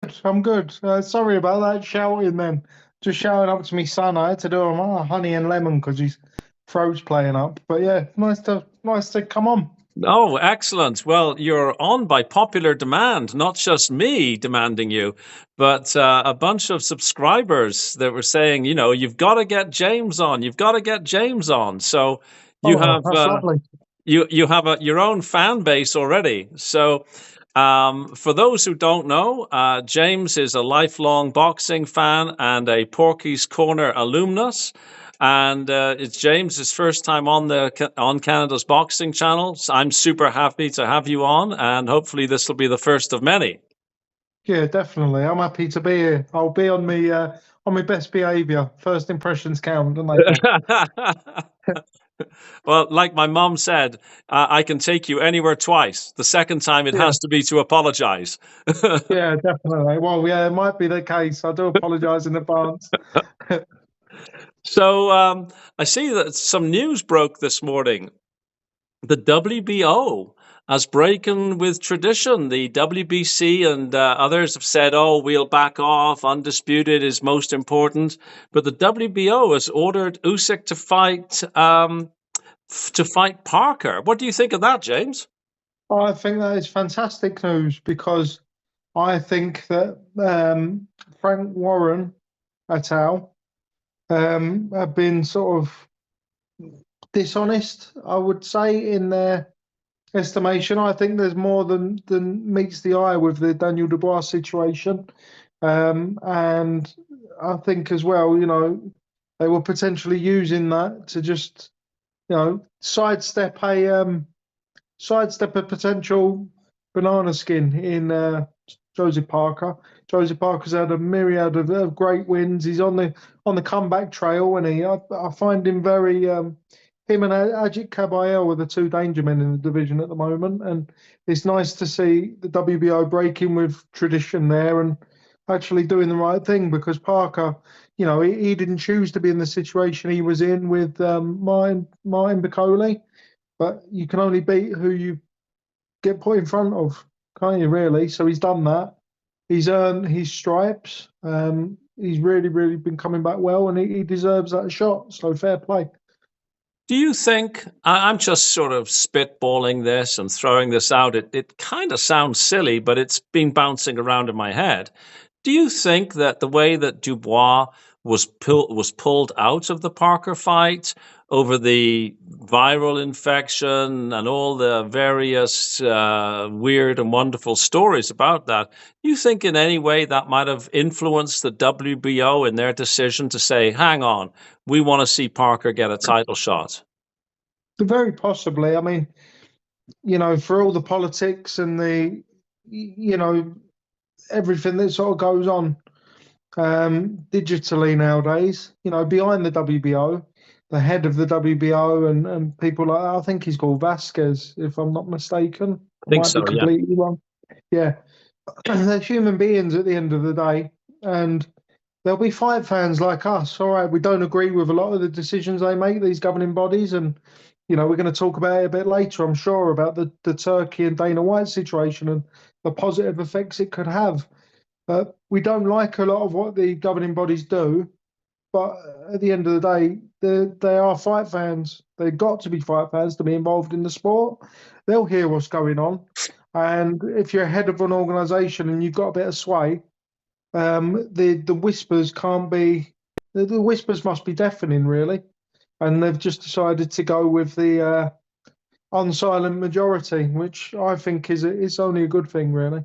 good. I'm good. Sorry about that shouting then. Just shouting up to my son. I had to do him honey and lemon because his throat's playing up. But yeah, nice to come on. Oh, excellent. Well, you're on by popular demand, not just me demanding you, but a bunch of subscribers that were saying, you've got to get James on. You've got to get James on. So you Oh, have that's lovely. you have your own fan base already. So for those who don't know, James is a lifelong boxing fan and a Porky's Corner alumnus. And it's James's first time on Canada's boxing channel. So I'm super happy to have you on, and hopefully this will be the first of many. Yeah, definitely. I'm happy to be here. I'll be on my best behaviour. First impressions count, don't they, Paul? Well, like my mom said, I can take you anywhere twice. The second time it Yeah, has to be to apologize. yeah, definitely. Well, yeah, it might be the case. I do apologise in advance. So I see that some news broke this morning. The WBO has broken with tradition. The WBC and others have said, "Oh, we'll back off. Undisputed is most important." But the WBO has ordered Usyk to fight Parker. What do you think of that, James? I think that is fantastic news because I think that Frank Warren et al. Have been sort of dishonest, I would say, in their estimation. I think there's more than meets the eye with the Daniel Dubois situation, and I think as well, they were potentially using that to just, sidestep a potential banana skin in Joseph Parker. Joseph Parker's had a myriad of great wins. He's on the comeback trail, and I find him very him and Ajit Kabayel are the two danger men in the division at the moment, and it's nice to see the WBO breaking with tradition there and actually doing the right thing because Parker, he didn't choose to be in the situation he was in with Martin Bacoli, but you can only beat who you get put in front of, can't you, really? So he's done that. He's earned his stripes. He's really, really been coming back well, and he deserves that shot. So fair play. Do you think, I'm just sort of spitballing this and throwing this out. It kind of sounds silly, but it's been bouncing around in my head. Do you think that the way that Dubois was pulled out of the Parker fight over the viral infection and all the various weird and wonderful stories about that, you think in any way that might have influenced the WBO in their decision to say, hang on, we want to see Parker get a title shot? Very possibly. I mean, for all the politics and the, you know, everything that sort of goes on digitally nowadays, behind the WBO, the head of the WBO and people like that, I think he's called Vasquez, if I'm not mistaken. I I think might be so, yeah. completely wrong. Yeah. They're human beings at the end of the day. And there'll be fight fans like us. All right, we don't agree with a lot of the decisions they make, these governing bodies. And, we're going to talk about it a bit later, I'm sure, about the Turkey and Dana White situation and the positive effects it could have. We don't like a lot of what the governing bodies do, but at the end of the day, they are fight fans. They've got to be fight fans to be involved in the sport. They'll hear what's going on. And if you're head of an organisation and you've got a bit of sway, the whispers can't be. The whispers must be deafening, really. And they've just decided to go with the unsilent majority, which I think is only a good thing, really.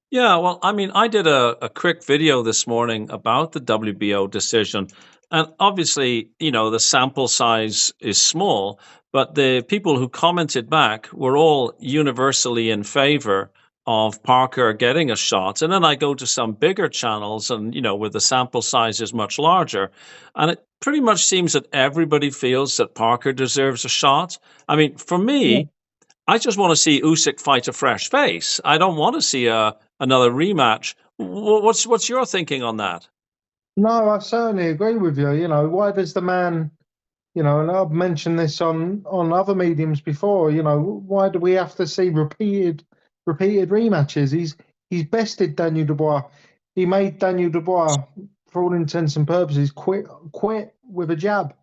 Yeah, well, I mean, I did a quick video this morning about the WBO decision. And obviously, the sample size is small, but the people who commented back were all universally in favor of Parker getting a shot. And then I go to some bigger channels and, where the sample size is much larger. And it pretty much seems that everybody feels that Parker deserves a shot. I mean, for Yeah. me, I just want to see Usyk fight a fresh face. I don't want to see another rematch. What's your thinking on that? No, I certainly agree with you. Why does the man, and I've mentioned this on other mediums before, why do we have to see repeated rematches? He's bested Daniel Dubois. he made Daniel Dubois, for all intents and purposes, quit with a jab.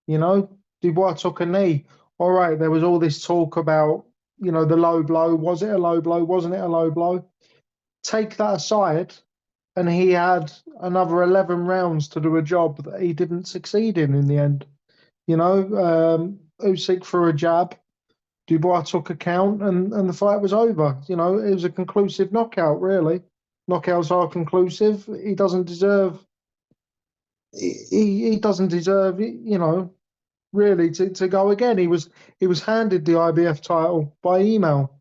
You know, Dubois took a knee. All right, there was all this talk about, the low blow. Was it a low blow? Wasn't it a low blow? Take that aside, and he had another 11 rounds to do a job that he didn't succeed in the end. Usyk threw a jab. Dubois took a count, and the fight was over. It was a conclusive knockout, really. Knockouts are conclusive. He doesn't deserve. He doesn't deserve. Really to go again. He was handed the IBF title by email.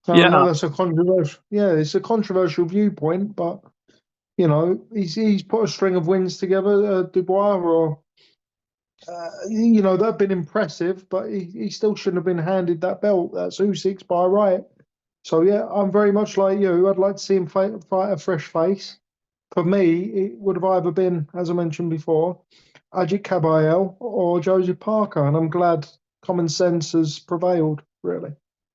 I know Yeah, that's a controversial. Yeah, it's a controversial viewpoint, but he's put a string of wins together, Dubois, or that have been impressive, but he still shouldn't have been handed that belt. That's Usyk's by right. So yeah, I'm very much like you. I'd like to see him fight a fresh face. For me, it would have either been, as I mentioned before, Ajit Kabayel or Joseph Parker, and I'm glad common sense has prevailed, really.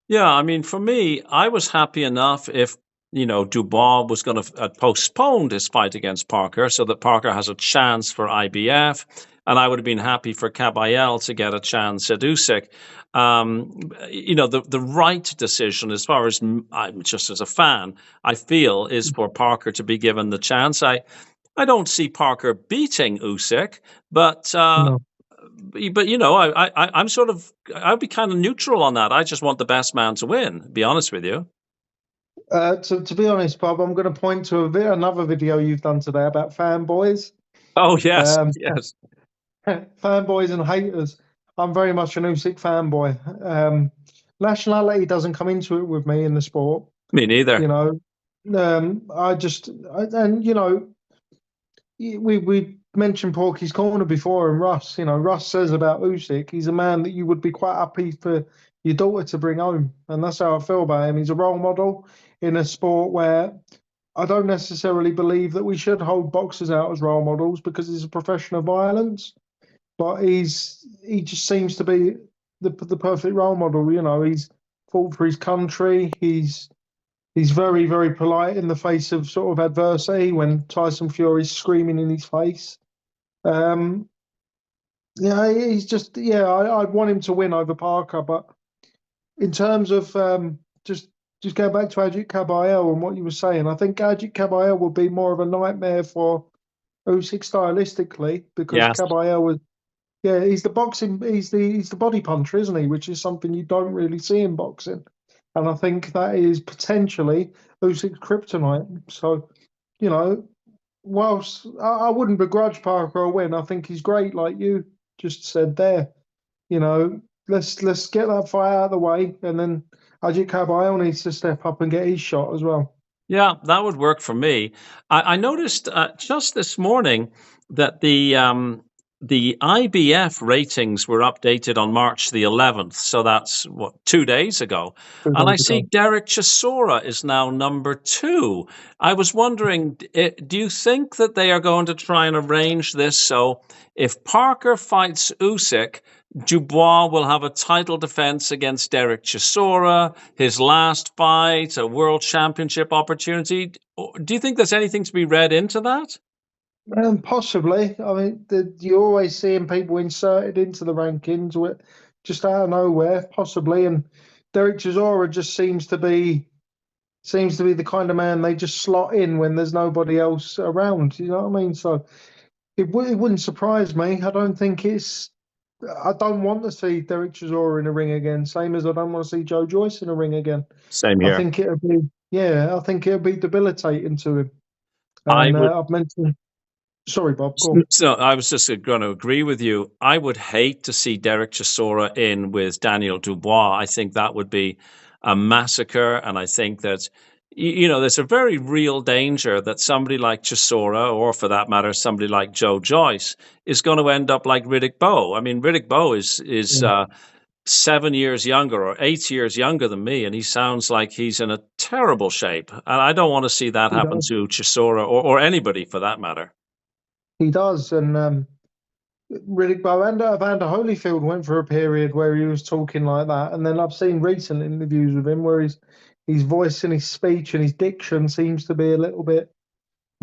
yeah. I mean, for me, I was happy enough if Dubois was going to postpone his fight against Parker so that Parker has a chance for IBF, and I would have been happy for Kabayel to get a chance at Usyk. The right decision, as far as I'm just as a fan, I feel is for Parker to be given the chance. I don't see Parker beating Usyk, but No. I'm sort of I'd be kind of neutral on that. I just want the best man to win. Be honest with you. To be honest, Bob, I'm going to point to another video you've done today about fanboys. Oh yes, Um, yes. fanboys and haters. I'm very much an Usyk fanboy. Nationality doesn't come into it with me in the sport. Me neither. You know, and we mentioned Porky's Corner before, and Russ. Russ says about Usyk, he's a man that you would be quite happy for your daughter to bring home, and that's how I feel about him. He's a role model in a sport where I don't necessarily believe that we should hold boxers out as role models because it's a profession of violence. But he just seems to be the perfect role model. He's fought for his country. He's very, very polite in the face of sort of adversity when Tyson Fury's screaming in his face. Um, he's just, I'd want him to win over Parker. But in terms of just going back to Ajit Kabayel and what you were saying, I think Ajit Kabayel would be more of a nightmare for Usyk stylistically because Yes, Kabayel was, he's the body puncher, isn't he? Which is something you don't really see in boxing. And I think that is potentially Usyk's kryptonite. So, whilst I wouldn't begrudge Parker a win, I think he's great, like you just said there. You know, let's get that fight out of the way, and then Ajit Kabayel needs to step up and get his shot as well. yeah, that would work for me. I noticed just this morning that the IBF ratings were updated on March the 11th, so that's what 2 days ago. 2 days And I see ago. Derek Chisora is now number 2. I was wondering, do you think that they are going to try and arrange this so if Parker fights Usyk, Dubois will have a title defense against Derek Chisora, his last fight, a world championship opportunity? Do you think there's anything to be read into that? Possibly. I mean, you're always seeing people inserted into the rankings with just out of nowhere, possibly. And Derek Chisora just seems to be the kind of man they just slot in when there's nobody else around. You know what I mean? So it wouldn't surprise me. I don't think it's. I don't want to see Derek Chisora in a ring again. Same as I don't want to see Joe Joyce in a ring again. Same I here. think it'll be. Yeah, I think it'll be debilitating to him. I And would. I've mentioned. Sorry, Bob. Go on. So I was just going to agree with you. I would hate to see Derek Chisora in with Daniel Dubois. I think that would be a massacre, and I think that there's a very real danger that somebody like Chisora, or for that matter, somebody like Joe Joyce, is going to end up like Riddick Bowe. I mean, Riddick Bowe is Yeah, 7 years younger or 8 years younger than me, and he sounds like he's in a terrible shape. And I don't want to see that he happen does. to Chisora or anybody for that matter. He does. And Riddick Bowe and Evander Holyfield went for a period where he was talking like that, and then I've seen recent interviews with him where his voice and his speech and his diction seems to be a little bit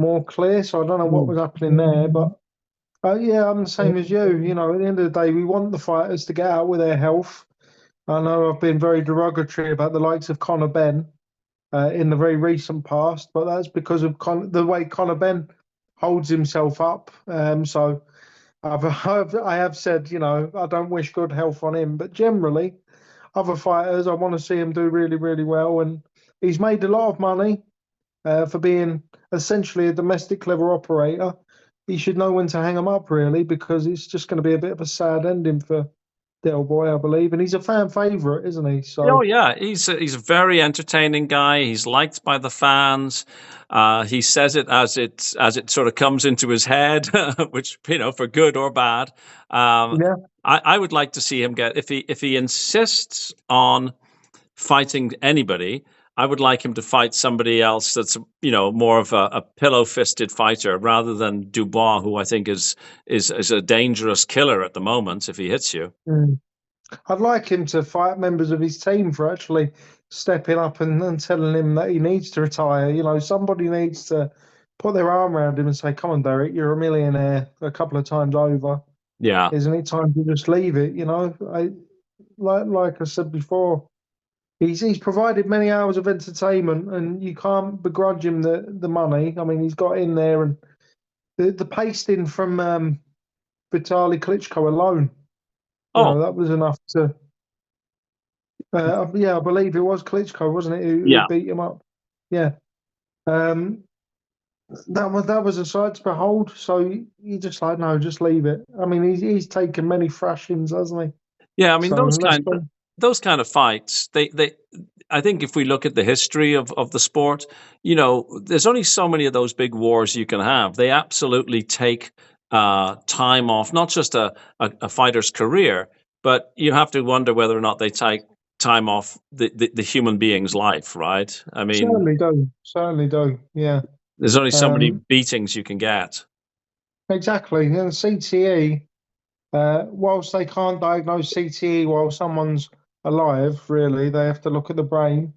more clear. So I don't know what was happening there, but yeah, I'm the same as you. You know, at the end of the day, we want the fighters to get out with their health. I know I've been very derogatory about the likes of Conor Benn in the very recent past, but that's because of the way Conor Benn holds himself up. So I have said, you know, I don't wish good health on him, but generally, other fighters, I want to see him do really, really well. And he's made a lot of money for being essentially a domestic level operator. He should know when to hang him up, really, because it's just going to be a bit of a sad ending for Del Boy, I believe. And he's a fan favourite, isn't he? Oh So, yeah, he's a very entertaining guy. He's liked by the fans. He says it as it sort of comes into his head, which for good or bad. yeah. I would like to see him get if he insists on fighting anybody. I would like him to fight somebody else that's more of a pillow-fisted fighter rather than Dubois, who I think is a dangerous killer at the moment if he hits you. Mm. I'd like him to fight members of his team for actually stepping up and telling him that he needs to retire. You know, somebody needs to put their arm around him and say, "Come on, Derek, you're a millionaire a couple of times over. Yeah. Isn't it time to just leave it?" You know, like I said before, he's provided many hours of entertainment, and you can't begrudge him the money. I mean, he's got in there, and the pasting from Vitaly Klitschko alone, you Oh, know, that was enough to. Yeah, I believe it was Klitschko, wasn't it, who yeah. beat him up? Yeah. Um, that was a sight to behold. So you just like, no, just leave it. I mean, he's taken many thrashings, hasn't he? Yeah, I mean So let's go. those kind of fights, they I think if we look at the history of the sport, there's only so many of those big wars you can have. They absolutely take time off, not just a fighter's career, but you have to wonder whether or not they take time off the human being's life, right? I mean, Certainly do. Yeah. there's only so many Um, beatings you can get. exactly. And CTE, whilst they can't diagnose CTE while someone's alive, really, they have to look at the brain.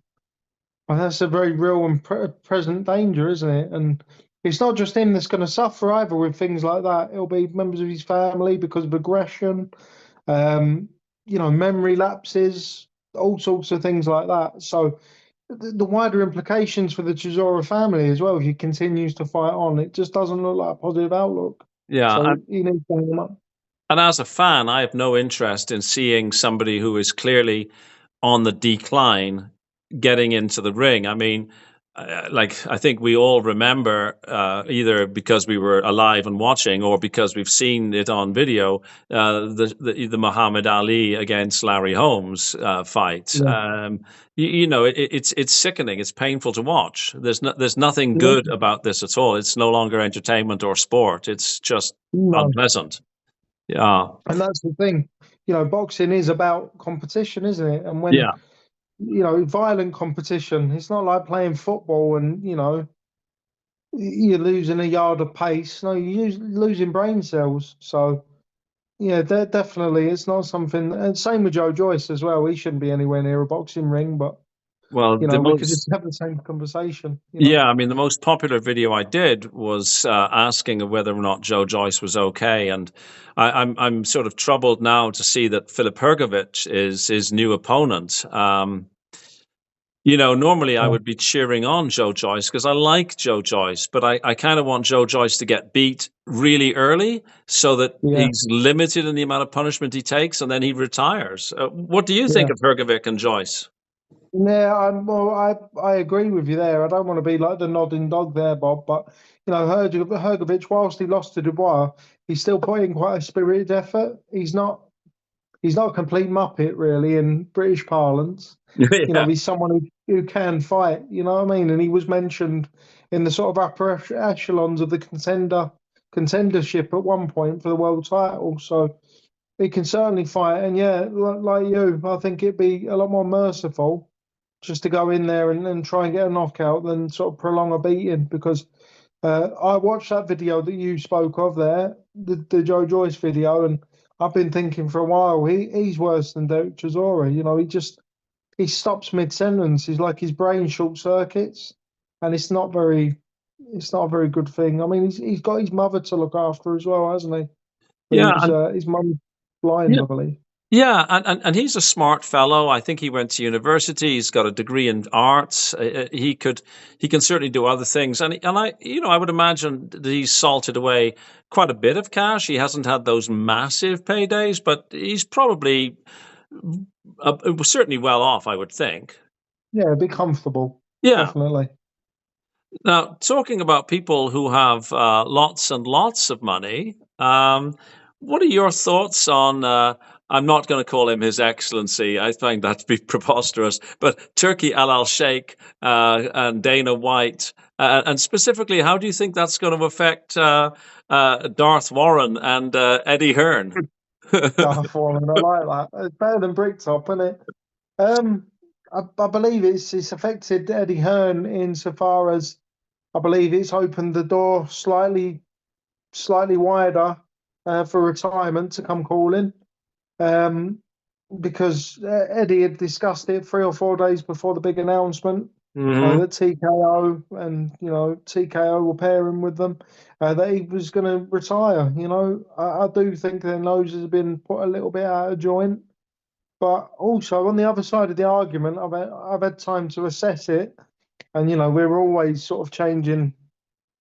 And that's a very real and present danger, isn't it? And it's not just him that's going to suffer either with things like that. It'll be members of his family because of aggression, um, memory lapses, all sorts of things like that. So the wider implications for the Chisora family as well, if he continues to fight on, it just doesn't look like a positive outlook. Yeah, So he needs to hang him up. and as a fan, I have no interest in seeing somebody who is clearly on the decline getting into the ring. I mean, I think we all remember, either because we were alive and watching, or because we've seen it on video, the Muhammad Ali against Larry Holmes fight. Yeah. It's sickening. It's painful to watch. There's nothing Yeah. good about this at all. It's no longer entertainment or sport. It's just No. unpleasant. Yeah. And that's the thing. Boxing is about competition, isn't it? And when, Yeah. violent competition, it's not like playing football and, you're losing a yard of pace. No, you're losing brain cells. So, yeah, definitely it's not something. And same with Joe Joyce as well. He shouldn't be anywhere near a boxing ring, but, Well, the we could most just have the same conversation. Yeah, I mean, the most popular video I did was asking whether or not Joe Joyce was okay, and I'm sort of troubled now to see that Filip Hrgovic is his new opponent. Normally I Yeah. would be cheering on Joe Joyce because I like Joe Joyce, but I kind of want Joe Joyce to get beat really early so that Yeah. he's limited in the amount of punishment he takes, and then he retires. What do you think Yeah. of Hrgovic and Joyce? Yeah, I agree with you there. I don't want to be like the nodding dog there, Bob, but Hrgovic, whilst he lost to Dubois, he's still putting quite a spirited effort. He's not a complete muppet, really, in British parlance. Yeah. He's someone who can fight. You know what I mean? And he was mentioned in the sort of upper echelons of the contendership at one point for the world title. So he can certainly fight. And yeah, like you, I think it'd be a lot more merciful just to go in there and try and get a knockout than sort of prolong a beating. Because I watched that video that you spoke of there, the Joe Joyce video, and I've been thinking for a while he's worse than Derek Chisora. He stops mid sentence. He's like his brain short circuits, and it's not very it's not a very good thing. I mean, he's got his mother to look after as well, hasn't he? Yeah, His mum's blind, yeah, I believe. yeah, and he's a smart fellow. I think he went to university. He's got a degree in arts. He can certainly do other things. And I I would imagine that he's salted away quite a bit of cash. He hasn't had those massive paydays, but he's probably certainly well off, I would think. Yeah, be comfortable, Yeah. definitely. Now, talking about people who have lots and lots of money, what are your thoughts on? I'm not going to call him His Excellency. I find that to be preposterous. But Turkey Al Sheikh and Dana White, and specifically, how do you think that's going to affect Darth Warren and Eddie Hearn? Darth Warren, I like that. It's better than Bricktop, isn't it? Um, I believe it's affected Eddie Hearn insofar as I believe it's opened the door slightly wider for retirement to come calling. Um, because Eddie had discussed it 3 or 4 days before the big announcement Hmm. that TKO and TKO were pairing with them, that he was going to retire. I do think their noses have been put a little bit out of joint. But also on the other side of the argument, I've had time to assess it, and we're always sort of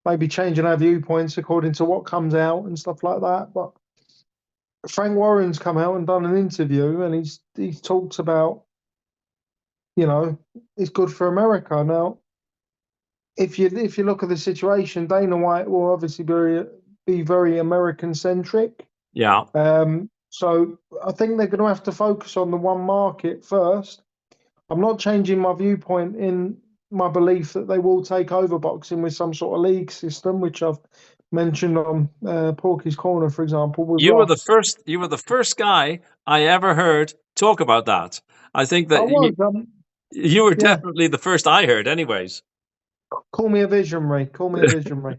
maybe changing our viewpoints according to what comes out and stuff like that. But Frank Warren's come out and done an interview, and he's talked about it's good for America. Now, if you look at the situation, Dana White will obviously be very American centric. Yeah, So I think they're going to have to focus on the one market first. I'm not changing my viewpoint in my belief that they will take over boxing with some sort of league system, which I've mentioned on Porky's Corner, for example, with you were the Ross. first. You were the first guy I ever heard talk about that. I think I that was, you were yeah. definitely the first I heard, anyways. Call me a visionary. Call me a visionary.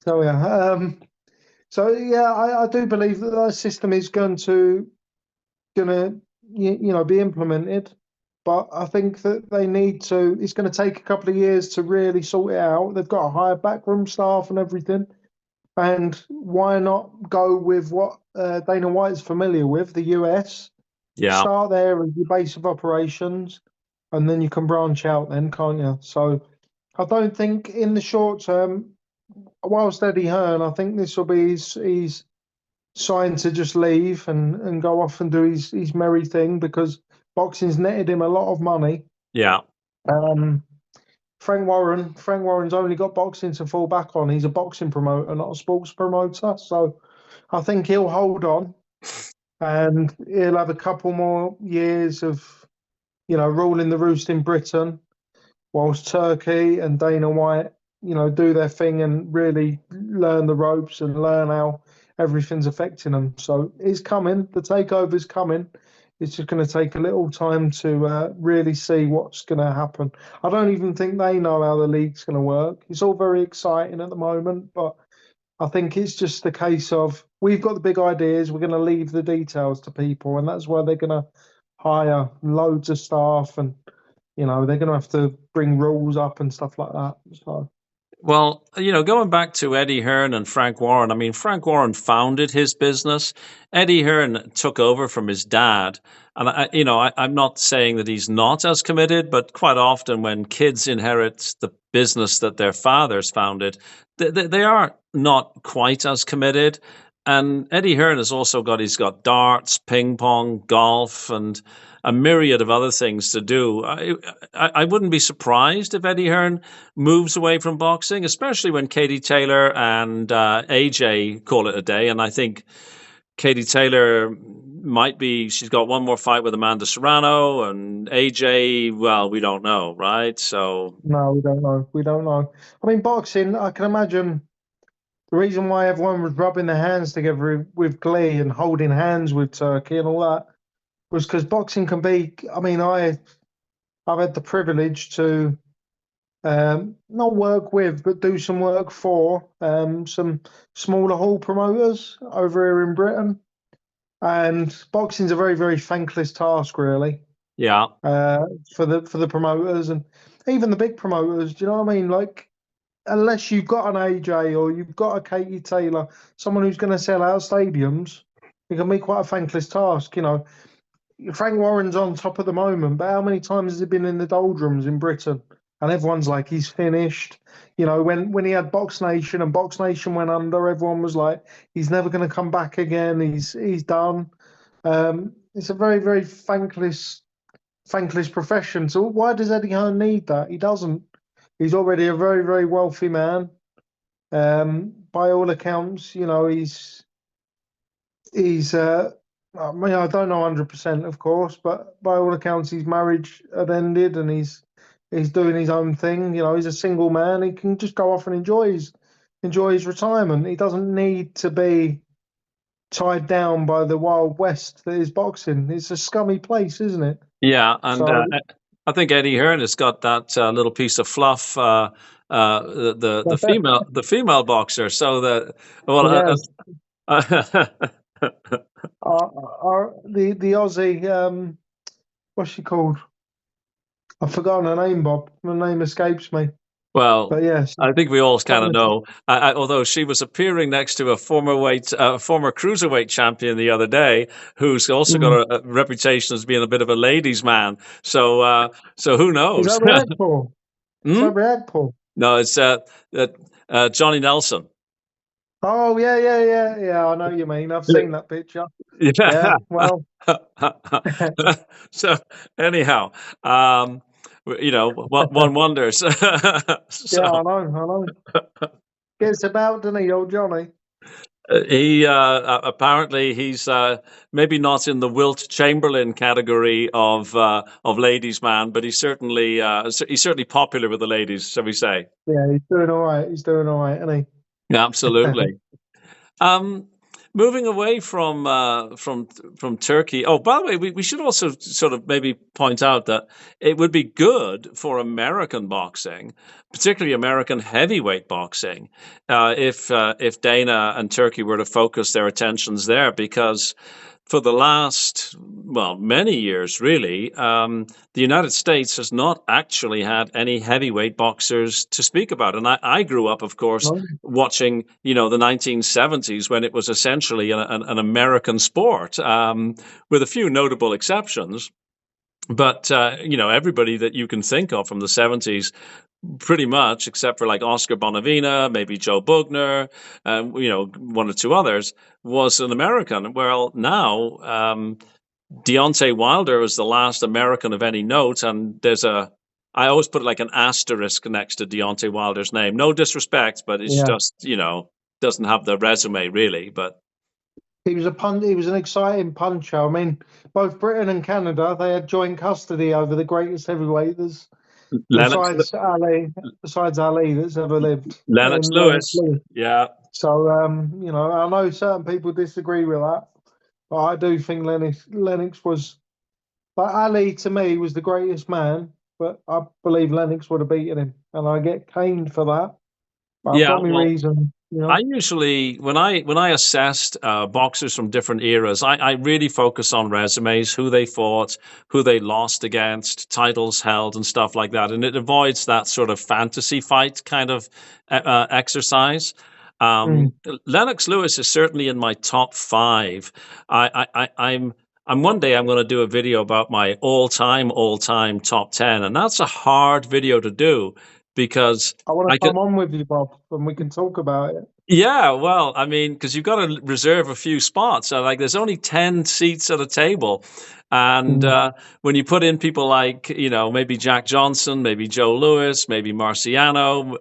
So yeah. So yeah, I do believe that that system is gonna be implemented, but I think that they need to. It's going to take a couple of years to really sort it out. They've got to hire backroom staff and everything, and why not go with what Dana White's familiar with, the US? Yeah, Start there as your base of operations, and then you can branch out. Then, can't you? So I don't think in the short term, whilst Eddie Hearn, I think this will be his sign to just leave and go off and do his merry thing because boxing's netted him a lot of money. yeah. Um, Frank Warren's only got boxing to fall back on. He's a boxing promoter, not a sports promoter. So I think he'll hold on and he'll have a couple more years of, ruling the roost in Britain, whilst Turkey and Dana White, do their thing and really learn the ropes and learn how everything's affecting them. So it's coming. The takeover's coming. It's just going to take a little time to really see what's going to happen. I don't even think they know how the league's going to work. It's all very exciting at the moment, but I think it's just the case of we've got the big ideas. We're going to leave the details to people, and that's why they're going to hire loads of staff and they're going to have to bring rules up and stuff like that. So, Well, going back to Eddie Hearn and Frank Warren, I mean, Frank Warren founded his business. Eddie Hearn took over from his dad. And, I'm not saying that he's not as committed, but quite often when kids inherit the business that their fathers founded, they are not quite as committed. And Eddie Hearn has also he's got darts, ping pong, golf, and a myriad of other things to do. I wouldn't be surprised if Eddie Hearn moves away from boxing, especially when Katie Taylor and AJ call it a day. And I think Katie Taylor she's got one more fight with Amanda Serrano, and AJ, well, we don't know, right? So, no, we don't know. We don't know. I mean, boxing, I can imagine the reason why everyone was rubbing their hands together with glee and holding hands with Turkey and all that was because boxing can be. I mean, I've had the privilege to not work with, but do some work for some smaller hall promoters over here in Britain. And boxing's a very, very thankless task, really, yeah, for the promoters and even the big promoters. Do you know what I mean? Like unless you've got an AJ or you've got a Katie Taylor, someone who's going to sell out stadiums, it can be quite a thankless task. Frank Warren's on top at the moment, but how many times has he been in the doldrums in Britain? And everyone's like, he's finished. When he had Box Nation and Box Nation went under, everyone was like, he's never going to come back again. He's done. It's a very, very thankless profession. So why does Eddie Hearn need that? He doesn't. He's already a very, very wealthy man. By all accounts, he's I mean, I don't know 100%, of course, but by all accounts, his marriage had ended and he's doing his own thing. He's a single man. He can just go off and enjoy his retirement. He doesn't need to be tied down by the Wild West that is boxing. It's a scummy place, isn't it? Yeah, and So I think Eddie Hearn has got that little piece of fluff. The female boxer. So that yes, uh, the Aussie, what's she called? I've forgotten her name, Bob. Her name escapes me. well, But yes, I think we all kind of know. Although she was appearing next to a former cruiserweight champion the other day, who's also got a reputation as being a bit of a ladies' man. So who is knows? that Ragpaw? Is Hmm? that Ragpaw? No, it's Johnny Nelson. Oh yeah. I know what you mean. I've seen that picture. Yeah. Yeah. Well, So anyhow, one wonders. yeah. So I know. Gets about, doesn't he, old Johnny? he apparently he's maybe not in the Wilt Chamberlain category of ladies' man, but he's certainly popular with the ladies, shall we say? Yeah, he's doing all right. He's doing all right, isn't he? Absolutely. Um, Moving away from Turkey. Oh, by the way, we should also sort of maybe point out that it would be good for American boxing, particularly American heavyweight boxing, if Dana and Turkey were to focus their attentions there, because for the last, well, many years, really, the United States has not actually had any heavyweight boxers to speak about. And I grew up, of course, No? watching, the 1970s when it was essentially an American sport, with a few notable exceptions. But, everybody that you can think of from the 70s, pretty much, except for like Oscar Bonavina, maybe Joe Bugner, one or two others, was an American. Well, now Deontay Wilder was the last American of any note, and I always put like an asterisk next to Deontay Wilder's name. No disrespect, but it's Yeah. just doesn't have the resume really. But He was He was an exciting puncher. I mean, both Britain and Canada, they had joint custody over the greatest heavyweight Lennox besides Ali that's ever lived Lennox in Lennox Lewis, Lewis. yeah. So, I know certain people disagree with that, but I do think Lennox was, like Ali to me was the greatest man, but I believe Lennox would have beaten him, and I get caned for that. But I've Yeah, got my well, reason, I usually, when I assessed boxers from different eras, I really focus on resumes, who they fought, who they lost against, titles held, and stuff like that, and it avoids that sort of fantasy fight kind of exercise. Mm. Lennox Lewis is certainly in my top five. I'm one day I'm going to do a video about my all time top 10, and that's a hard video to do because I want I to could. come on with you, Bob, and we can talk about it. Yeah, well, I mean, because you've got to reserve a few spots. So, like, there's only 10 seats at a table. And Mm. when you put in people like, maybe Jack Johnson, maybe Joe Lewis, maybe Marciano,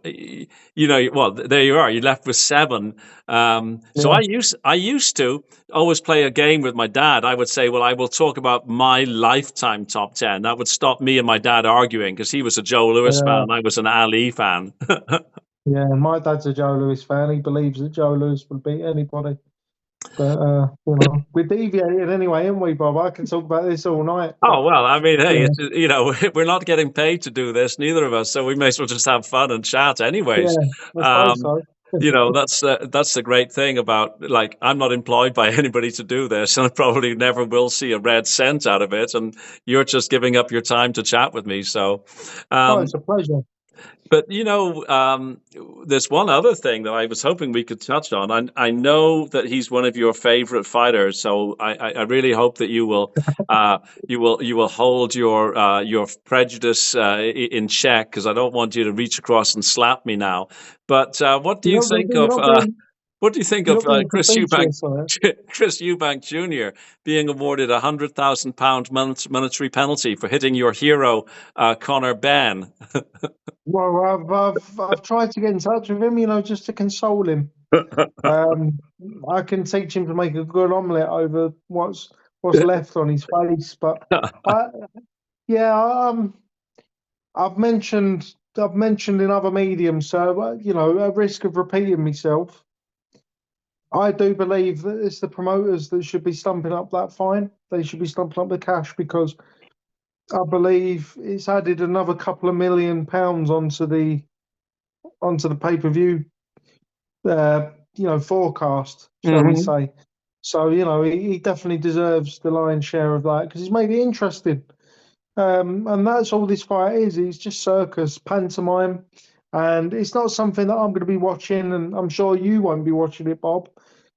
well, there you are. You're left with seven. So Yeah, I used to always play a game with my dad. I would say, well, I will talk about my lifetime top 10. That would stop me and my dad arguing because he was a Joe Lewis yeah. fan. I was an Ali fan. Yeah, my dad's a Joe Lewis fan. He believes that Joe Lewis will beat anybody. But we're deviating anyway, aren't we, Bob? I can talk about this all night. Oh, But well, I mean, hey, yeah, we're not getting paid to do this, neither of us, so we may as well just have fun and chat anyways. yeah, I suppose Um, so. that's the great thing about, like, I'm not employed by anybody to do this, and I probably never will see a red cent out of it, and you're just giving up your time to chat with me. So, Oh, um, it's a pleasure. But there's one other thing that I was hoping we could touch on. I know that he's one of your favorite fighters, so I really hope that you will hold your prejudice in check, because I don't want you to reach across and slap me now. But what do you think You're of not being what do you think you're of not being Chris Eubank facetious on it. Chris Eubank Jr. being awarded £100,000 monetary penalty for hitting your hero Conor Benn? Well, I've tried to get in touch with him, just to console him. Um, I can teach him to make a good omelette over what's left on his face. But I, yeah, I've mentioned in other mediums, so at risk of repeating myself, I do believe that it's the promoters that should be stumping up that fine. They should be stumping up the cash, because I believe it's added another couple of £1 million onto the pay-per-view forecast, shall we Hmm. say. So, he definitely deserves the lion's share of that, because he's made it interesting. And that's all this fight is. It's just circus, pantomime. And it's not something that I'm going to be watching, and I'm sure you won't be watching it, Bob,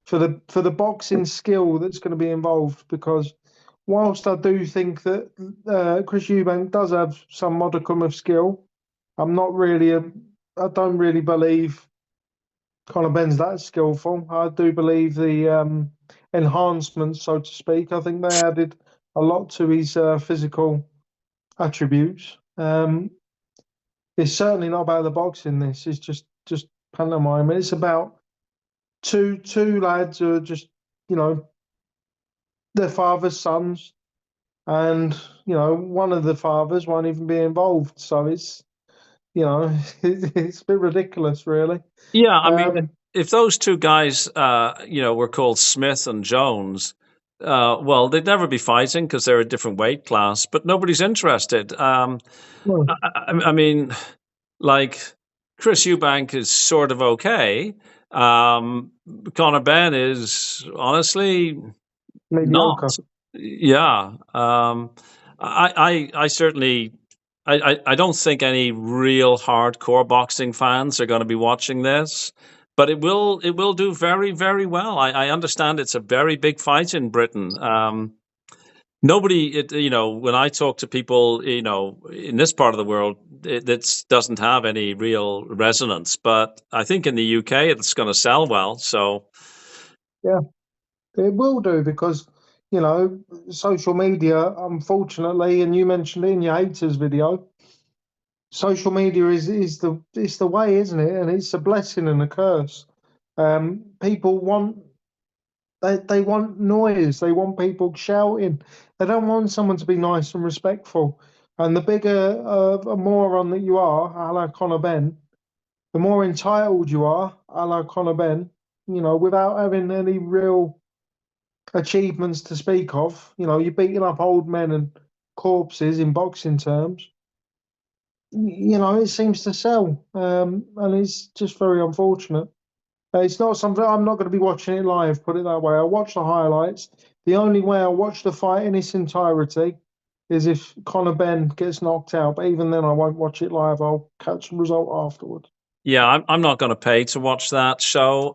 for the boxing skill that's going to be involved. Because whilst I do think that Chris Eubank does have some modicum of skill, I don't really believe Conor Benn's that skillful. I do believe the enhancements, so to speak, I think they added a lot to his physical attributes. It's certainly not about the boxing. This is just pantomime. It's about two lads who are just you know their father's sons, and one of the fathers won't even be involved. So it's a bit ridiculous, really. Yeah, I mean, Um, if those two guys, were called Smith and Jones, well, they'd never be fighting because they're a different weight class. But nobody's interested. well, I mean, like Chris Eubank is sort of okay. Um, Conor Benn is honestly mediocre. not. Yeah. I certainly. I don't think any real hardcore boxing fans are going to be watching this, but it will do very, very well. I understand it's a very big fight in Britain. When I talk to people, in this part of the world, it doesn't have any real resonance. But I think in the UK, it's going to sell well. So Yeah, it will do, because social media, unfortunately, and you mentioned it in your haters video. Social media is the way, isn't it? And it's a blessing and a curse. People they want noise. They want people shouting. They don't want someone to be nice and respectful. And the bigger a moron that you are, a la Conor Benn, the more entitled you are, a la Conor Benn, without having any real achievements to speak of. You're beating up old men and corpses in boxing terms. It seems to sell, and it's just very unfortunate. It's not something I'm not going to be watching it live. Put it that way. I watch the highlights. The only way I watch the fight in its entirety is if Conor Benn gets knocked out. But even then, I won't watch it live. I'll catch the result afterwards. yeah, I'm not going to pay to watch that show.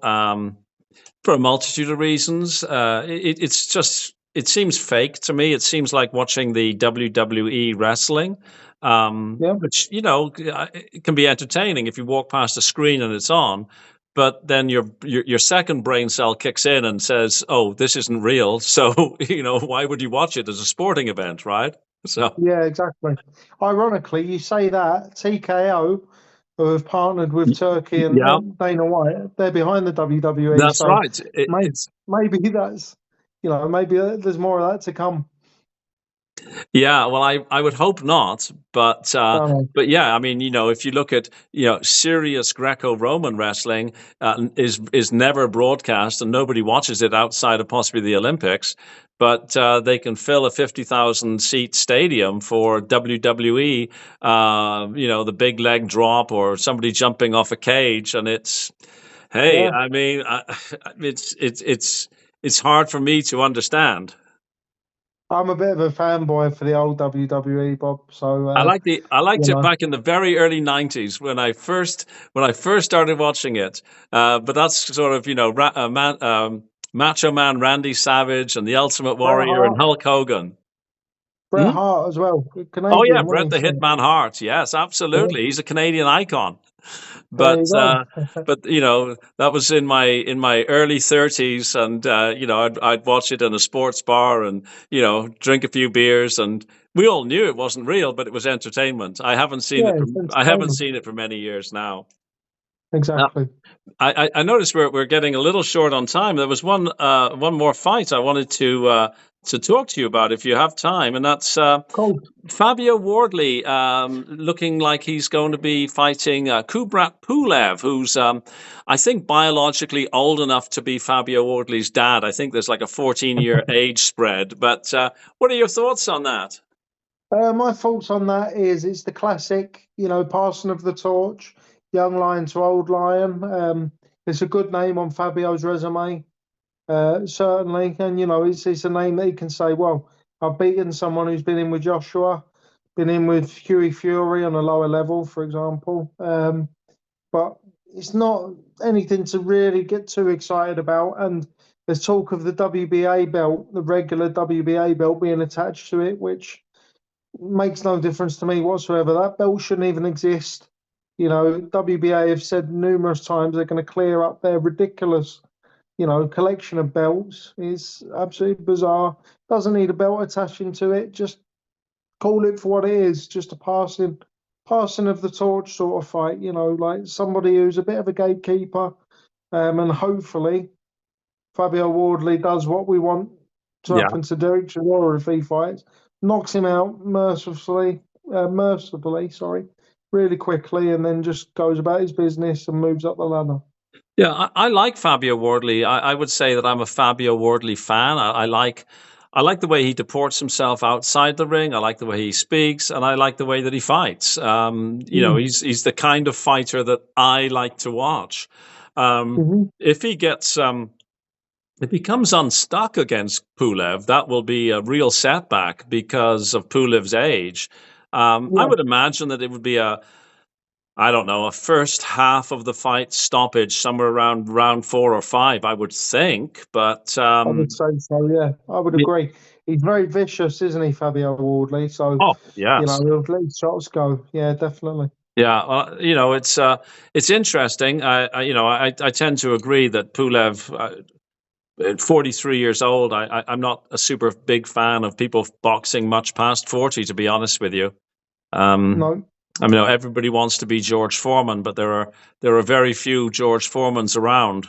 For a multitude of reasons. It seems fake to me. It seems like watching the WWE wrestling, Yeah, which it can be entertaining if you walk past a screen and it's on. But then your second brain cell kicks in and says, "Oh, this isn't real." So why would you watch it as a sporting event, right? So yeah, exactly. Ironically, you say that TKO, who have partnered with Turkey and yeah, Dana White, they're behind the WWE. that's So right. maybe maybe that's maybe there's more of that to come. Yeah, well, I would hope not, but Don't know. yeah, I mean, if you look at serious Greco-Roman wrestling is never broadcast and nobody watches it outside of possibly the Olympics, but they can fill a 50,000 seat stadium for WWE, the big leg drop or somebody jumping off a cage, and hey, Yeah. I mean, it's hard for me to understand. I'm a bit of a fanboy for the old WWE, Bob. So I liked you it know, back in the very early '90s when I first started watching it. But that's sort of Macho Man Randy Savage and the Ultimate Bret Warrior and Hart, Hulk Hogan. Bret Hmm? Hart as well, Oh yeah, Canadian, Bret wasn't the he? So Hitman Hart. Yes, yeah, absolutely. He's a Canadian icon. there But you go. that was in my early 30s, and I'd watch it in a sports bar and drink a few beers, and we all knew it wasn't real, but it was entertainment. Yeah, it's I haven't entertainment. seen it for many years now. Exactly. I noticed we're getting a little short on time. There was one more fight I wanted to talk to you about if you have time, and that's Cool. Fabio Wardley, looking like he's going to be fighting Kubrat Pulev, who's I think biologically old enough to be Fabio Wardley's dad. I think there's like a 14-year age spread. But what are your thoughts on that? My thoughts on that is it's the classic, passing of the torch, young lion to old lion. It's a good name on Fabio's resume, certainly, and it's a name that he can say, well, I've beaten someone who's been in with Joshua, been in with Huey Fury on a lower level, for example. But it's not anything to really get too excited about. And there's talk of the WBA belt, the regular WBA belt being attached to it, which makes no difference to me whatsoever. That belt shouldn't even exist. WBA have said numerous times they're going to clear up their ridiculous, collection of belts. It's absolutely bizarre. Doesn't need a belt attaching to it. Just call it for what it is. Just a passing of the torch sort of fight. Like somebody who's a bit of a gatekeeper, and hopefully Fabio Wardley does what we want to Yeah. happen to Derek Chisora if he fights, knocks him out mercifully, sorry, really quickly, and then just goes about his business and moves up the ladder. Yeah, I like Fabio Wardley. I would say that I'm a Fabio Wardley fan. I like the way he deports himself outside the ring. I like the way he speaks, and I like the way that he fights. Mm. He's the kind of fighter that I like to watch. Hmm. If if he comes unstuck against Pulev, that will be a real setback because of Pulev's age. I Yeah, would imagine that it would be I don't know, a first half of the fight stoppage somewhere around round 4 or 5, I would think. But I would say so. Yeah, I would agree. He's very vicious, isn't he, Fabio Wardley? So, oh yes, he'll let shots go. Yeah, definitely. yeah. It's interesting. I tend to agree that Pulev, at 43 years old, I'm not a super big fan of people boxing much past 40. To be honest with you. Um, No, I mean, everybody wants to be George Foreman, but there are very few George Foremans around.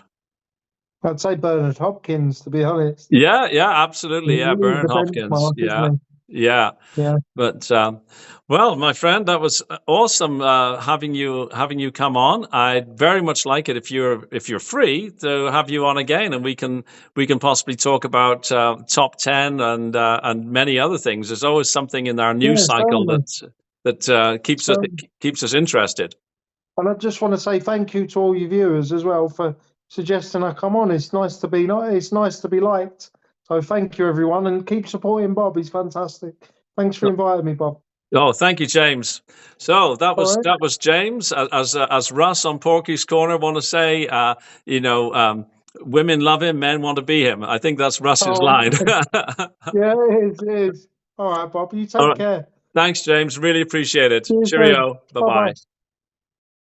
I'd say Bernard Hopkins, to be honest. Yeah, yeah, absolutely. Yeah, He's Bernard the Hopkins. benchmark, Yeah, isn't yeah. he? Yeah. But well, my friend, that was awesome having you come on. I'd very much like it if you're free to have you on again, and we can possibly talk about top 10 and many other things. There's always something in our news Yeah, cycle certainly. that So, keeps us interested. and I just want to say thank you to all your viewers as well for suggesting I come on. It's nice to be liked. So thank you everyone, and keep supporting Bob. He's fantastic. Thanks for inviting me, Bob. Oh, thank you, James. So All right. that was James. As Russ on Porky's Corner want to say, women love him, men want to be him. I think that's Russ's Oh, line. yeah, it is. It is. All right, Bob. You All take right. care. Thanks, James. Really appreciate it. See you soon. Cheerio. Bye Bye bye. bye.